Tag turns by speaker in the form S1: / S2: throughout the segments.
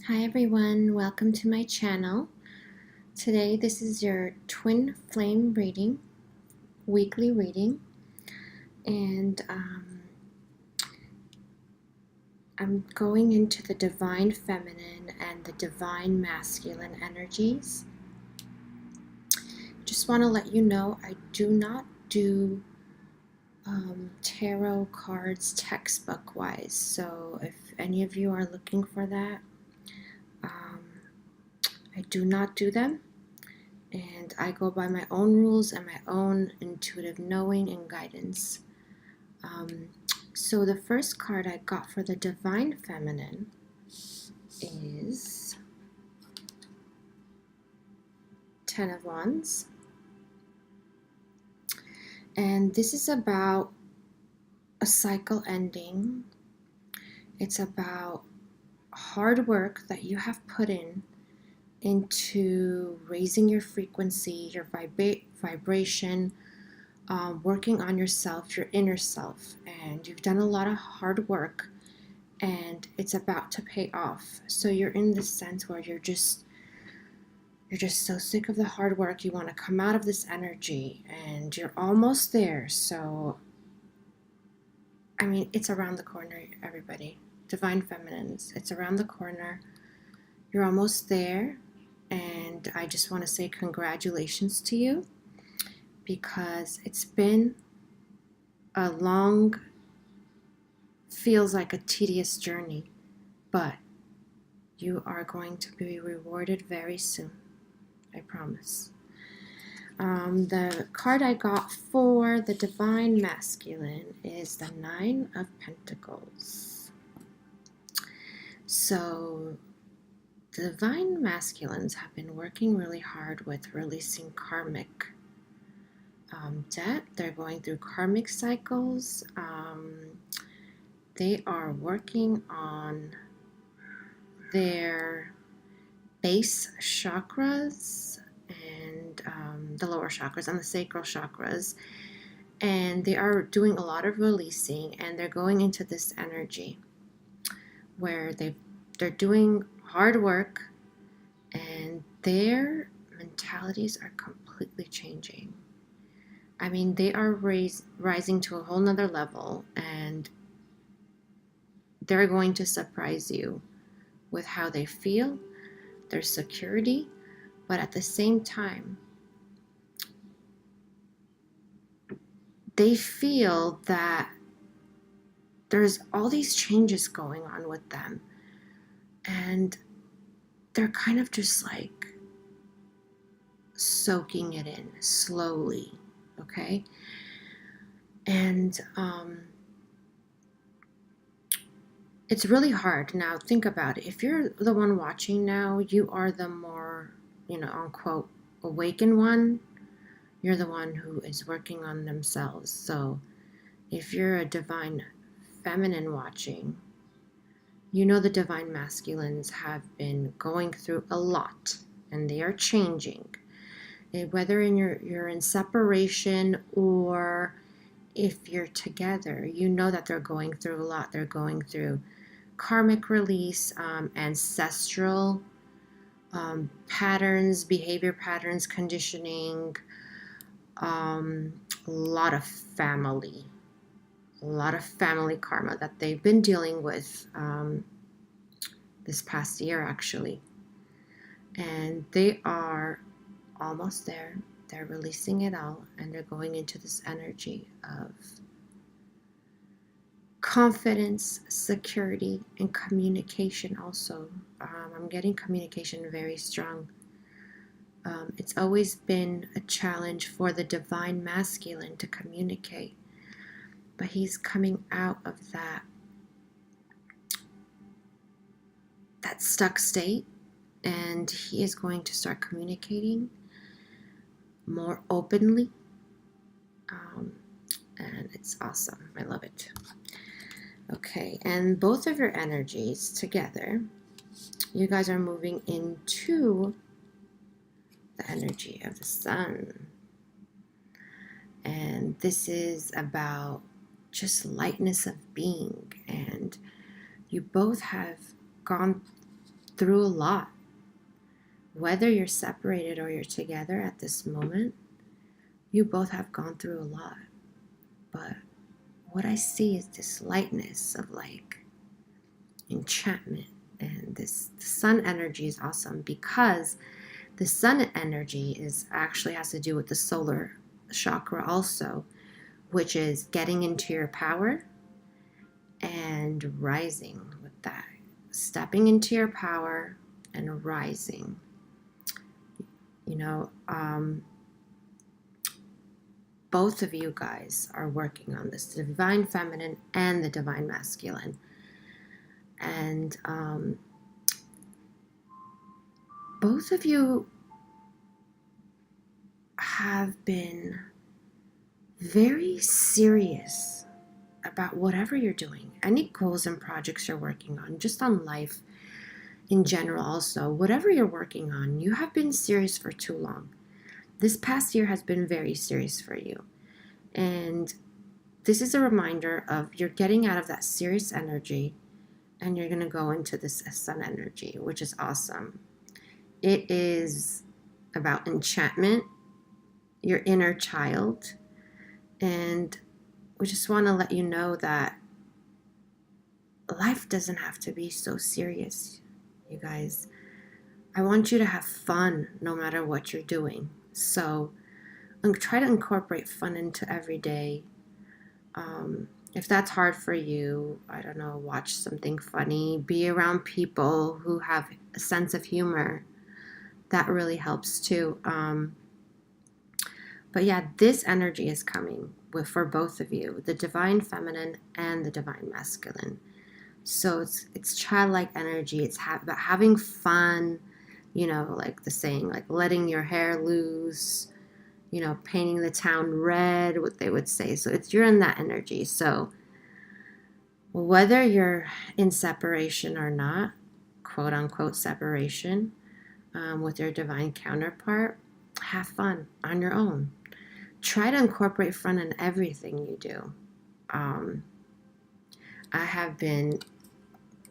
S1: Hi everyone, welcome to my channel. Today this is your twin flame reading, weekly reading, and I'm going into the divine feminine and the divine masculine energies. Just want to let you know I do not do tarot cards textbook wise, so if any of you are looking for that, I do not do them. And I go by my own rules and my own intuitive knowing and guidance. So the first card I got for the Divine Feminine is Ten of Wands. And this is about a cycle ending. It's about hard work that you have put into raising your frequency, your vibration, working on yourself, your inner self, and you've done a lot of hard work and it's about to pay off. So you're in this sense where you're just so sick of the hard work, you want to come out of this energy and you're almost there. So I mean, it's around the corner, everybody. Divine Feminines, it's around the corner. You're almost there, and I just want to say congratulations to you, because it's been a long, feels like a tedious journey, but you are going to be rewarded very soon. I promise. The card I got for the Divine Masculine is the Nine of Pentacles. So the Divine Masculines have been working really hard with releasing karmic debt. They're going through karmic cycles. They are working on their base chakras and the lower chakras and the sacral chakras, and they are doing a lot of releasing, and they're going into this energy where they're doing hard work and their mentalities are completely changing. I mean, they are rising to a whole nother level, and they're going to surprise you with how they feel, their security, but at the same time, they feel that there's all these changes going on with them, and they're kind of just like soaking it in slowly, okay? And it's really hard. Now, think about it. If you're the one watching now, you are the more, unquote, awakened one. You're the one who is working on themselves. So if you're a divine feminine watching, you know the divine masculines have been going through a lot and they are changing. Whether you're in separation or if you're together, you know that they're going through a lot. They're going through karmic release, ancestral patterns, behavior patterns, conditioning, a lot of family karma that they've been dealing with this past year, actually. And they are almost there. They're releasing it all, and they're going into this energy of confidence, security, and communication also. I'm getting communication very strong. It's always been a challenge for the divine masculine to communicate, but he's coming out of that stuck state, and he is going to start communicating more openly, and it's awesome. I love it. Okay, and both of your energies together, you guys are moving into the energy of the sun. And this is about just lightness of being. And you both have gone through a lot. Whether you're separated or you're together at this moment, you both have gone through a lot. But what I see is this lightness of like enchantment. And this the sun energy is awesome because the sun energy is actually has to do with the solar chakra also, which is getting into your power and rising with that. Stepping into your power and rising. You know, both of you guys are working on this, the divine feminine and the divine masculine. And both of you have been very serious about whatever you're doing, any goals and projects you're working on, just on life in general also. Whatever you're working on, you have been serious for too long. This past year has been very serious for you. And this is a reminder of you're getting out of that serious energy and you're going to go into this sun energy, which is awesome. It is about enchantment, your inner child, and we just want to let you know that life doesn't have to be so serious, you guys. I want you to have fun no matter what you're doing. So try to incorporate fun into every day. If that's hard for you, I don't know, watch something funny, be around people who have a sense of humor. That really helps too. But yeah, this energy is coming for both of you, the divine feminine and the divine masculine. So it's childlike energy. It's about having fun, you know, like the saying, like letting your hair loose, you know, painting the town red, what they would say. So you're in that energy. So whether you're in separation or not, quote unquote separation, with your divine counterpart, have fun on your own. Try to incorporate fun in everything you do. I have been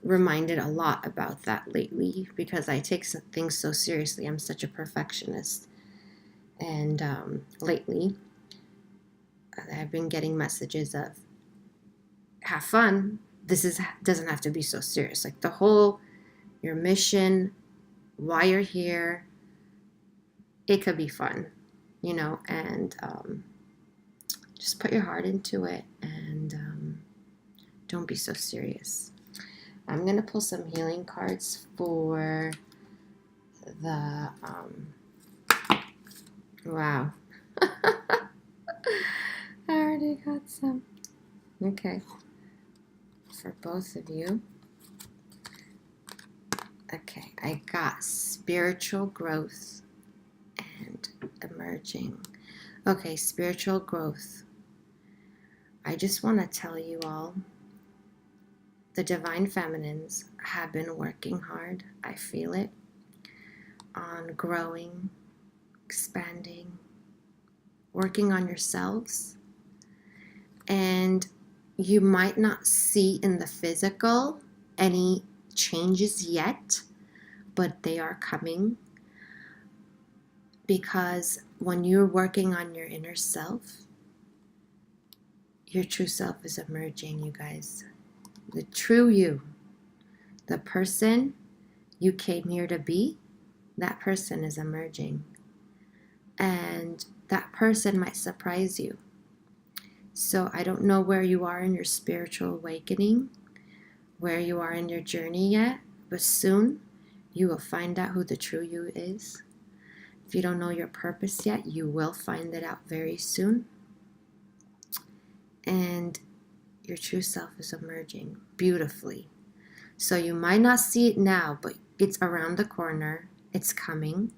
S1: reminded a lot about that lately because I take things so seriously. I'm such a perfectionist. And lately, I've been getting messages of have fun. Doesn't have to be so serious. Like your mission, why you're here, it could be fun, you know, and just put your heart into it and don't be so serious. I'm going to pull some healing cards for the, wow. I already got some. Okay. For both of you. Okay, I got spiritual growth and emerging. Okay, spiritual growth. I just want to tell you all, the divine feminines have been working hard, I feel it, on growing, expanding, working on yourselves. And you might not see in the physical any changes yet, but they are coming. Because when you're working on your inner self, your true self is emerging, you guys. The true you, the person you came here to be, that person is emerging. And that person might surprise you. So I don't know where you are in your spiritual awakening, where you are in your journey yet, but soon you will find out who the true you is. If you don't know your purpose yet, you will find it out very soon. And your true self is emerging beautifully. So you might not see it now, but it's around the corner. It's coming.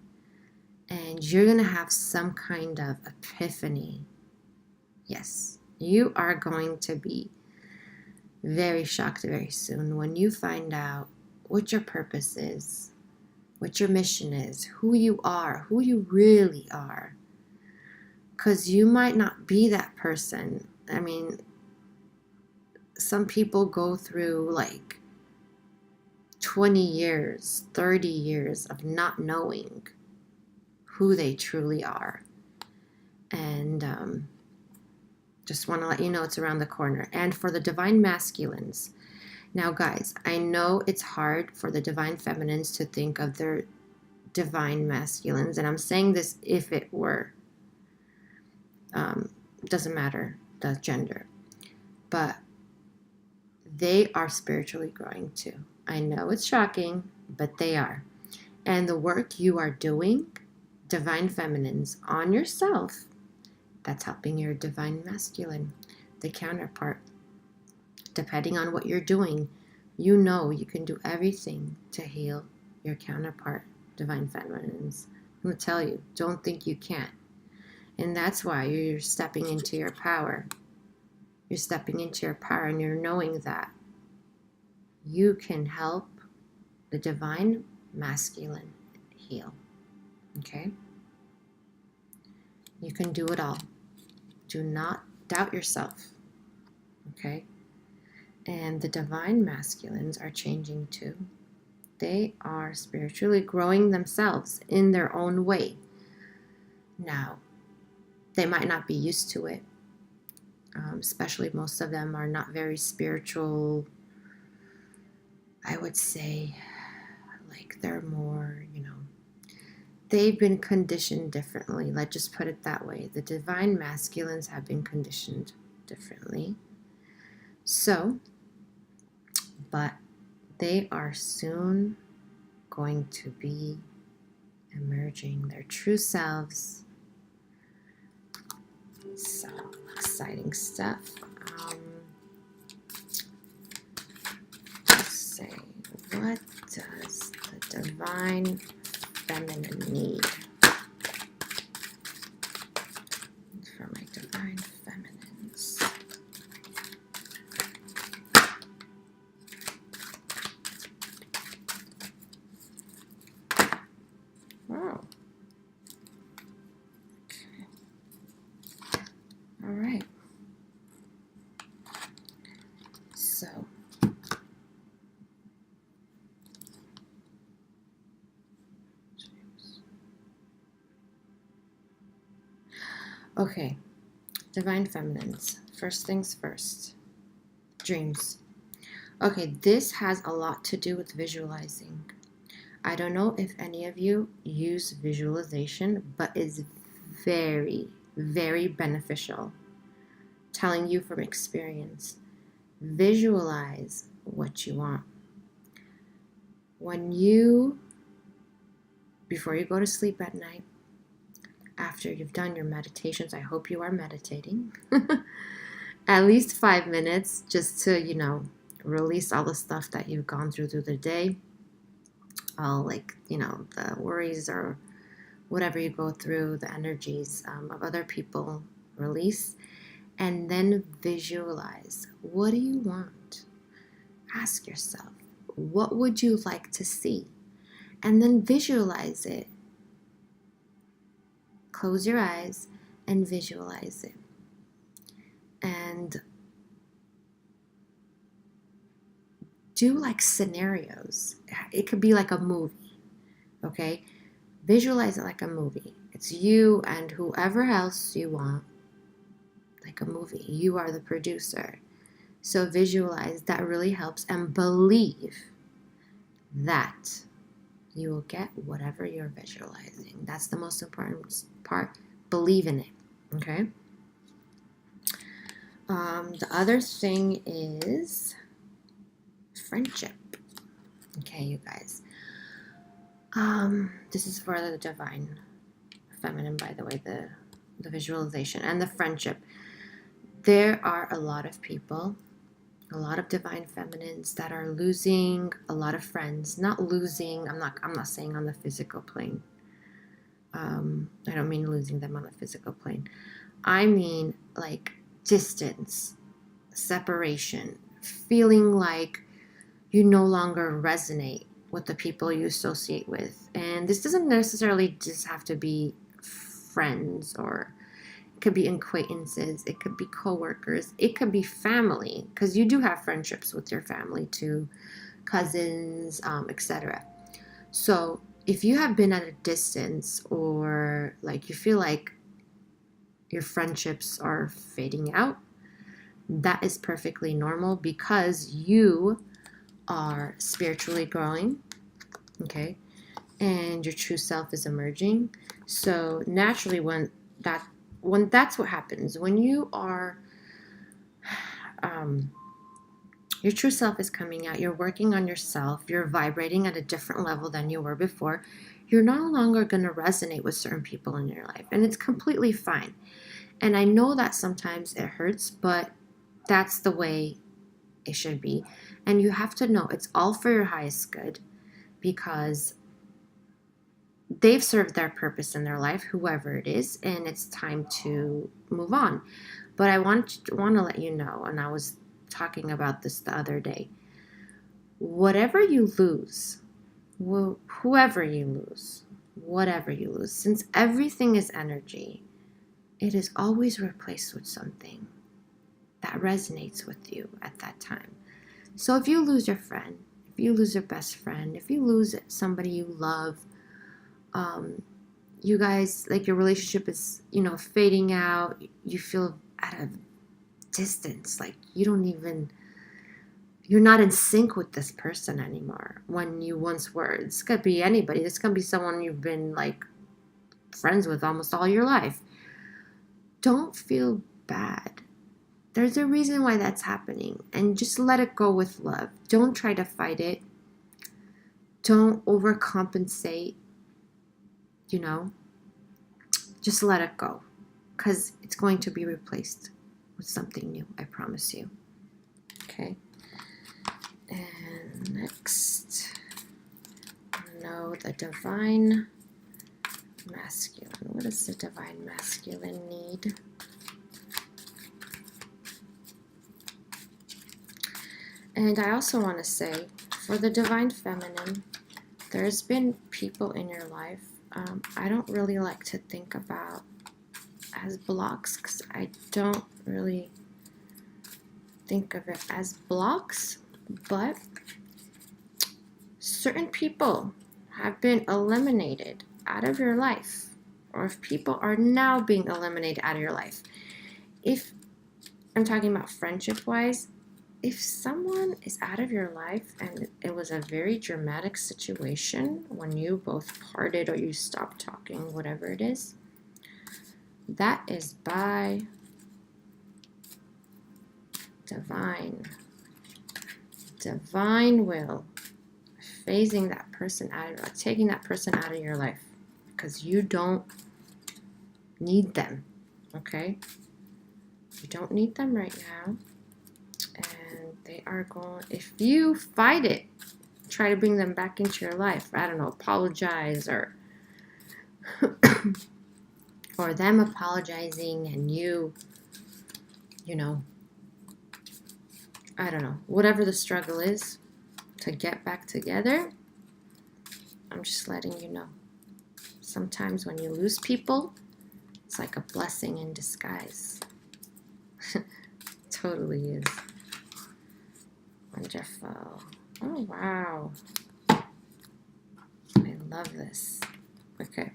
S1: And you're going to have some kind of epiphany. Yes, you are going to be very shocked very soon when you find out what your purpose is, what your mission is, who you are, who you really are. Because you might not be that person. I mean, some people go through like 20 years, 30 years of not knowing who they truly are. And just want to let you know it's around the corner. And for the divine masculines, now, guys, I know it's hard for the divine feminines to think of their divine masculines, and I'm saying this if it were. Doesn't matter the gender, but they are spiritually growing too. I know it's shocking, but they are. And the work you are doing, divine feminines, on yourself, that's helping your divine masculine, the counterpart. Depending on what you're doing, you know you can do everything to heal your counterpart, divine feminines. I'm going to tell you, don't think you can't. And that's why you're stepping into your power. You're stepping into your power and you're knowing that you can help the divine masculine heal. Okay? You can do it all. Do not doubt yourself. Okay? And the divine masculines are changing too. They are spiritually growing themselves in their own way. Now, they might not be used to it. Especially most of them are not very spiritual. I would say, like, they're more, they've been conditioned differently. Let's just put it that way. The divine masculines have been conditioned differently. So, but they are soon going to be emerging their true selves. So exciting stuff. Let's say, what does the divine feminine need for my divine feminines? Oh. Okay. All right. So, okay, divine feminines. First things first, dreams. Okay, this has a lot to do with visualizing. I don't know if any of you use visualization, but it's very, very beneficial. Telling you from experience, visualize what you want. Before you go to sleep at night, after you've done your meditations, I hope you are meditating, at least 5 minutes just to, release all the stuff that you've gone through the day. All the worries or whatever you go through, the energies of other people, release. And then visualize. What do you want? Ask yourself, what would you like to see? And then visualize it. Close your eyes and visualize it. And do like scenarios. It could be like a movie, okay? Visualize it like a movie. It's you and whoever else you want, like a movie. You are the producer. So visualize, that really helps, and believe that you will get whatever you're visualizing. That's the most important part. Believe in it, okay? The other thing is friendship. Okay, you guys. This is for the divine feminine, by the way, the visualization and the friendship. There are a lot of people, a lot of divine feminines that are losing a lot of friends. Not losing, I'm not saying on the physical plane. I don't mean losing them on the physical plane. I mean like distance, separation, feeling like you no longer resonate with the people you associate with. And this doesn't necessarily just have to be friends, or it could be acquaintances, it could be coworkers, it could be family, because you do have friendships with your family too. cousins, etc. So if you have been at a distance, or like you feel like your friendships are fading out, that is perfectly normal because you are spiritually growing, okay? And your true self is emerging. So naturally when that's what happens, when you are your true self is coming out, you're working on yourself, you're vibrating at a different level than you were before, you're no longer going to resonate with certain people in your life, and it's completely fine. And I know that sometimes it hurts, but that's the way it should be. And you have to know it's all for your highest good, because they've served their purpose in their life, whoever it is, and it's time to move on. But I want to let you know, and I was talking about this the other day, whatever you lose, whoever you lose, whatever you lose, since everything is energy, it is always replaced with something that resonates with you at that time. So if you lose your friend, if you lose your best friend, if you lose somebody you love, you guys, like, your relationship is, fading out, you feel at a distance, like you're not in sync with this person anymore when you once were. This could be anybody. This could be someone you've been like friends with almost all your life. Don't feel bad. There's a reason why that's happening, and just let it go with love. Don't try to fight it. Don't overcompensate. Just let it go, because it's going to be replaced with something new, I promise you. Okay. And next, the divine masculine. What does the divine masculine need? And I also want to say, for the divine feminine, there's been people in your life I don't really like to think about as blocks, because I don't really think of it as blocks, but certain people have been eliminated out of your life, or if people are now being eliminated out of your life. If I'm talking about friendship-wise, if someone is out of your life and it was a very dramatic situation when you both parted or you stopped talking, whatever it is, that is by divine will, phasing that person out of, taking that person out of your life, because you don't need them, okay? You don't need them right now. And they are going, if you fight it, try to bring them back into your life. I don't know, apologize, or or them apologizing and you I don't know, whatever the struggle is to get back together, I'm just letting you know. Sometimes when you lose people, it's like a blessing in disguise. Totally is. Wonderful. Oh, wow. I love this. Okay.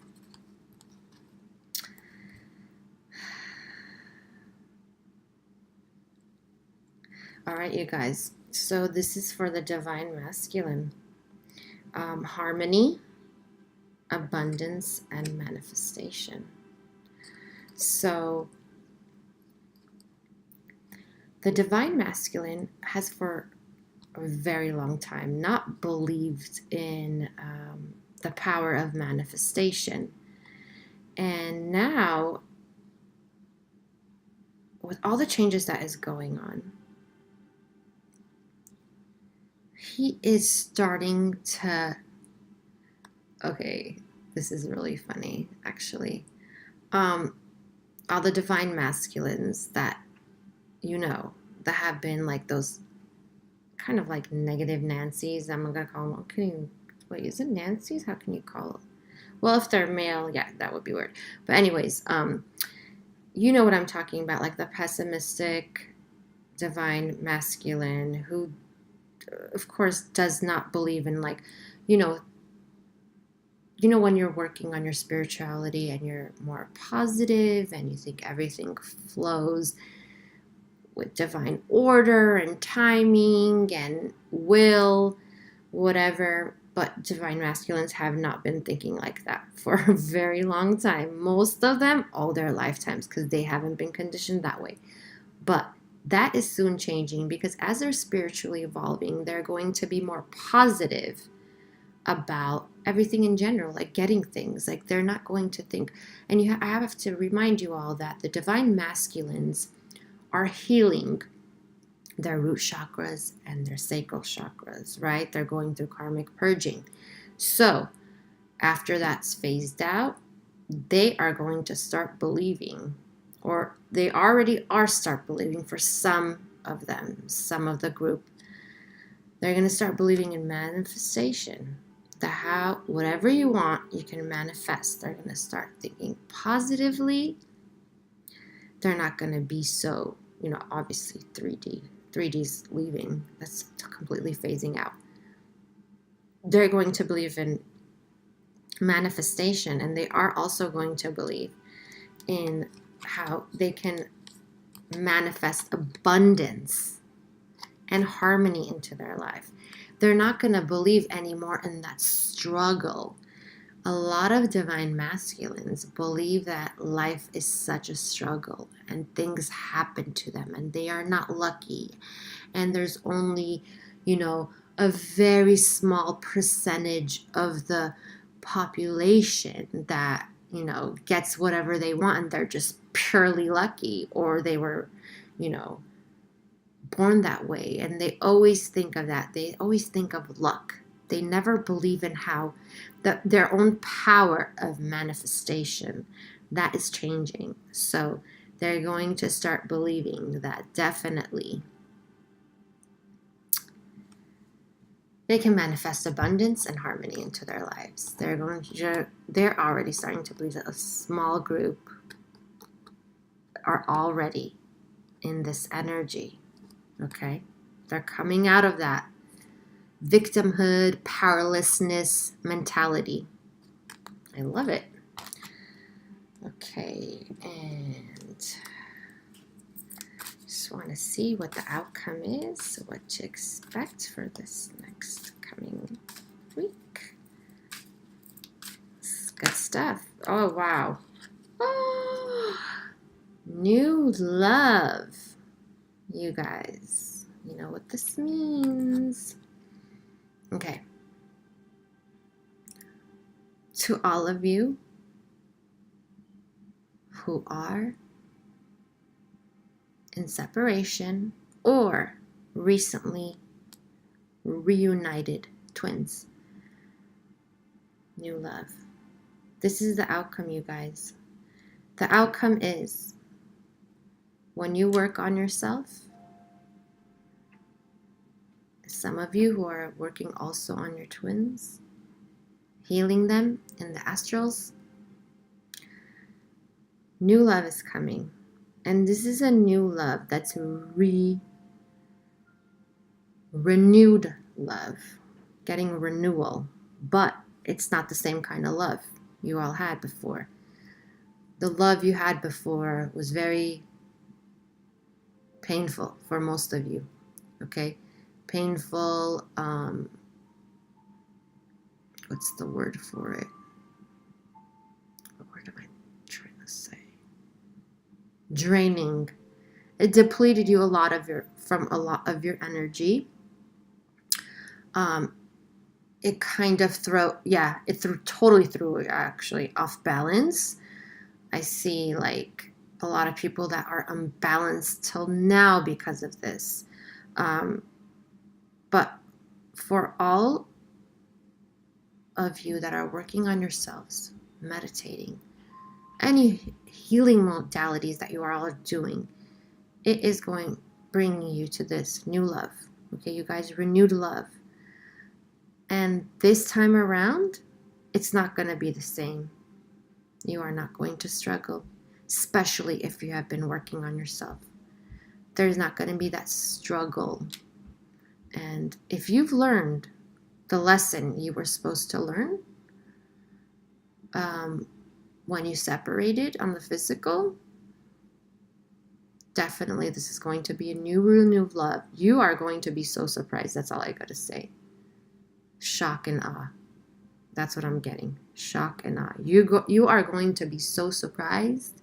S1: All right, you guys. So this is for the divine masculine. Harmony, abundance, and manifestation. So the divine masculine has for a very long time not believed in the power of manifestation. And now, with all the changes that is going on, he is starting to, okay, this is really funny, actually. All the divine masculines that that have been like those kind of like negative Nancy's, I'm gonna call them, wait, is it Nancy's? How can you call it? Well, if they're male, yeah, that would be weird. But anyways, you know what I'm talking about, like the pessimistic divine masculine who of course, does not believe in, like, you know, when you're working on your spirituality and you're more positive and you think everything flows with divine order and timing and will, whatever. But divine masculines have not been thinking like that for a very long time. Most of them, all their lifetimes, because they haven't been conditioned that way. But that is soon changing, because as they're spiritually evolving, they're going to be more positive about everything in general, like getting things. Like, they're not going to think, and I have to remind you all that the divine masculines are healing their root chakras and their sacral chakras, right? They're going through karmic purging. So after that's phased out, they are going to start believing, or they already are start believing for some of them, some of the group. They're going to start believing in manifestation. Whatever you want, you can manifest. They're going to start thinking positively. They're not going to be so, obviously 3D's leaving. That's completely phasing out. They're going to believe in manifestation, and they are also going to believe in how they can manifest abundance and harmony into their life. They're not going to believe anymore in that struggle. A lot of divine masculines believe that life is such a struggle and things happen to them and they are not lucky. And there's only, a very small percentage of the population that, gets whatever they want, and they're just purely lucky, or they were, born that way. And they always think of that. They always think of luck. They never believe in how their own power of manifestation, that is changing. So they're going to start believing that definitely they can manifest abundance and harmony into their lives. They're already starting to believe that a small group are already in this energy. Okay? They're coming out of that victimhood, powerlessness mentality. I love it. Okay, and just want to see what the outcome is, what to expect for this next coming week. It's good stuff. Oh, wow. Oh, new love. You guys, you know what this means. Okay. To all of you who are in separation or recently reunited twins, new love. This is the outcome, you guys. The outcome is when you work on yourself, some of you who are working also on your twins, healing them in the astrals, new love is coming. And this is a new love that's renewed love, getting renewal. But it's not the same kind of love you all had before. The love you had before was very painful for most of you, okay? Painful, what's the word for it? What word am I trying to say? Draining. It depleted you from a lot of your energy. It kind of totally threw it actually off balance. I see like a lot of people that are unbalanced till now because of this. But for all of you that are working on yourselves, meditating, any healing modalities that you are all doing, it is bringing you to this new love. Okay, you guys, renewed love. And this time around, it's not going to be the same. You are not going to struggle, especially if you have been working on yourself. There's not going to be that struggle And if you've learned the lesson you were supposed to learn when you separated on the physical, definitely this is going to be a new renewed love. You are going to be so surprised. That's all I gotta say. Shock and awe. That's what I'm getting. Shock and awe. You are going to be so surprised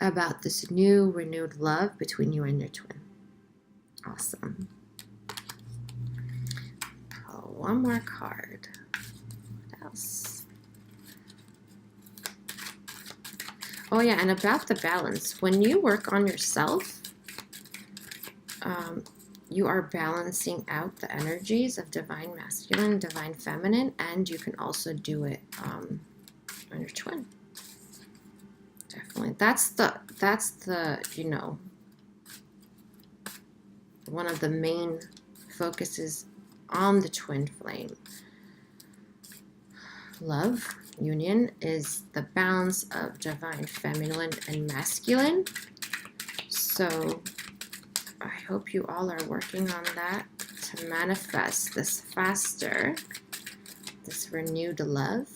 S1: about this new renewed love between you and your twin. Awesome. Oh, one more card. What else? Oh yeah, and about the balance. When you work on yourself, you are balancing out the energies of divine masculine, divine feminine, and you can also do it on your twin. Definitely. That's the, you know, one of the main focuses on the twin flame. Love, union, is the balance of divine feminine and masculine. So I hope you all are working on that to manifest this faster, this renewed love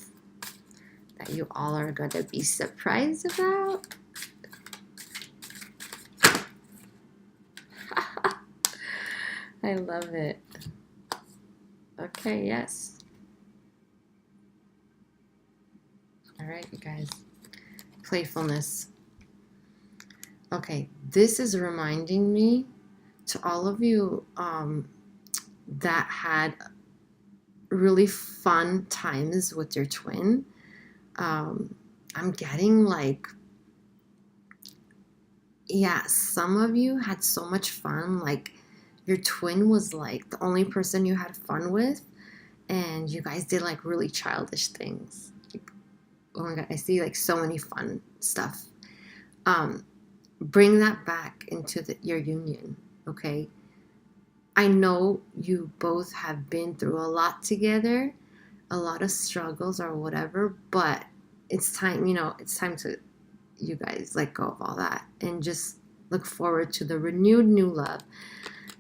S1: that you all are going to be surprised about. I love it. Okay, yes. All right, you guys. Playfulness. Okay, this is reminding me to all of you that had really fun times with your twin. I'm getting like, yeah, some of you had so much fun. Like your twin was like the only person you had fun with, and you guys did like really childish things. Like, oh my God, I see like so many fun stuff. Bring that back into your union, okay? I know you both have been through a lot together, a lot of struggles or whatever, but it's time, you know, it's time to, you guys, let go of all that and just look forward to the renewed new love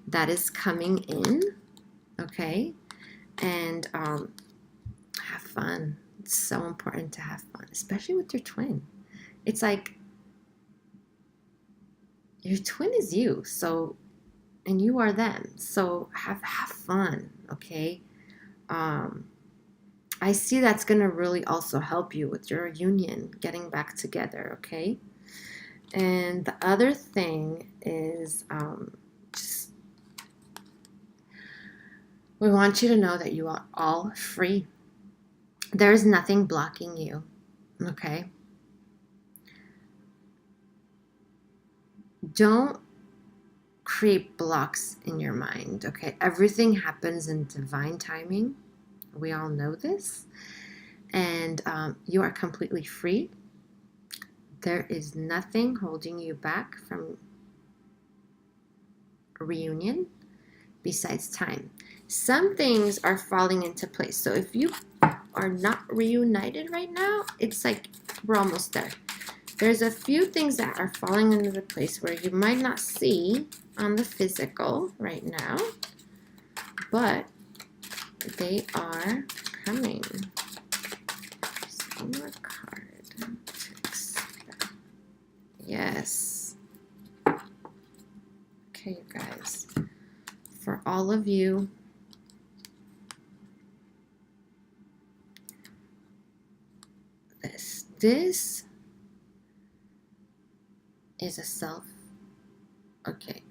S1: that is coming in, okay? And have fun. It's so important to have fun, especially with your twin. It's like your twin is you, so, and you are them, so have fun, okay? I see that's gonna really also help you with your union, getting back together, okay? And the other thing is, just, we want you to know that you are all free. There is nothing blocking you, okay? Don't create blocks in your mind, okay? Everything happens in divine timing. We all know this. And you are completely free. There is nothing holding you back from a reunion besides time. Some things are falling into place. So if you are not reunited right now, it's like we're almost there. There's a few things that are falling into the place where you might not see on the physical right now, but they are coming. Just one more card to expect. Yes. Okay, you guys. For all of you, this is a self. Okay.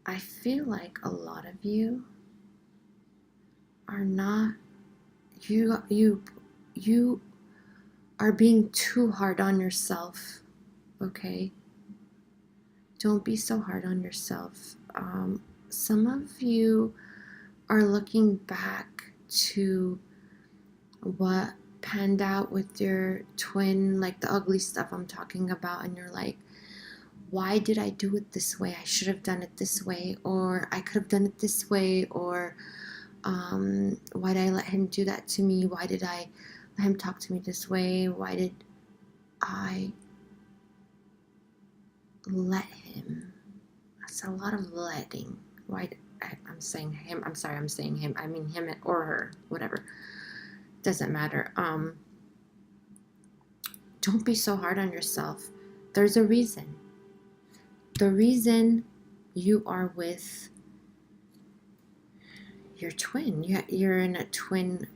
S1: I feel like a lot of you are not, you are being too hard on yourself, okay? Don't be so hard on yourself. Some of you are looking back to what panned out with your twin, like the ugly stuff I'm talking about, and you're like, why did I do it this way? I should have done it this way, or I could have done it this way, or why did I let him do that to me? Why did I let him talk to me this way? Why did I let him? It's a lot of letting. Why? I'm saying him. I'm sorry. I'm saying him. I mean him or her. Whatever. Doesn't matter. Don't be so hard on yourself. There's a reason. The reason you are with your twin, you're in a twin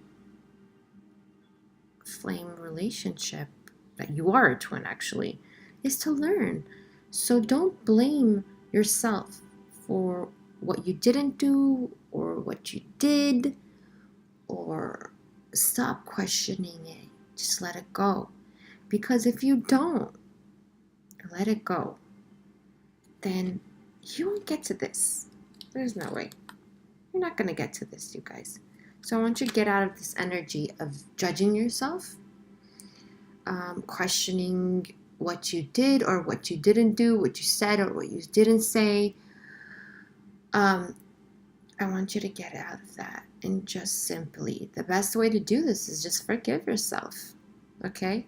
S1: flame relationship, that you are a twin actually, is to learn. So don't blame yourself for what you didn't do or what you did, or stop questioning it. Just let it go. Because if you don't let it go, then you won't get to this. There's no way. You're not going to get to this, you guys. So I want you to get out of this energy of judging yourself, questioning what you did or what you didn't do, what you said or what you didn't say. I want you to get out of that and just simply, the best way to do this is just forgive yourself, okay?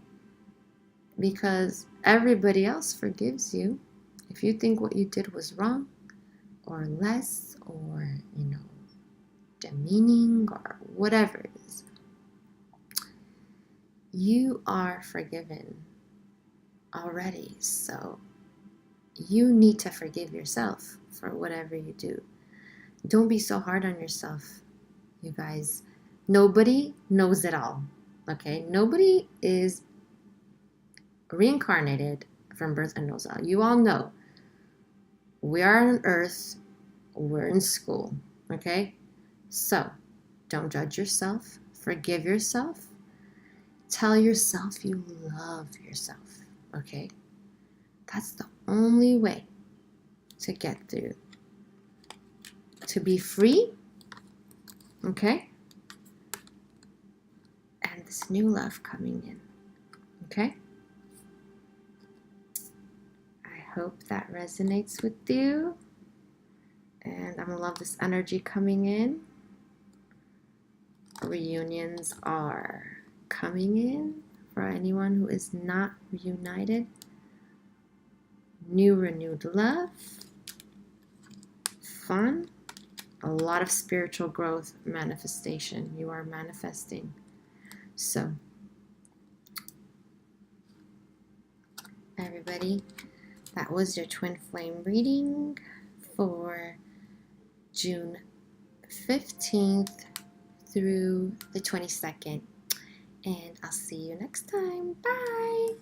S1: Because everybody else forgives you. If you think what you did was wrong or less or, demeaning or whatever it is, you are forgiven already. So you need to forgive yourself for whatever you do. Don't be so hard on yourself, you guys. Nobody knows it all, okay? Nobody is reincarnated from birth and knows it all. You all know we are on Earth, we're in school, okay? So don't judge yourself, forgive yourself, tell yourself you love yourself, okay? That's the only way to get through, to be free, okay? And this new love coming in, okay? I hope that resonates with you. And I'm gonna love this energy coming in. Reunions are coming in for anyone who is not reunited. New renewed love, fun, a lot of spiritual growth, manifestation. You are manifesting. So, everybody, that was your twin flame reading for June 15th through the 22nd. And I'll see you next time. Bye.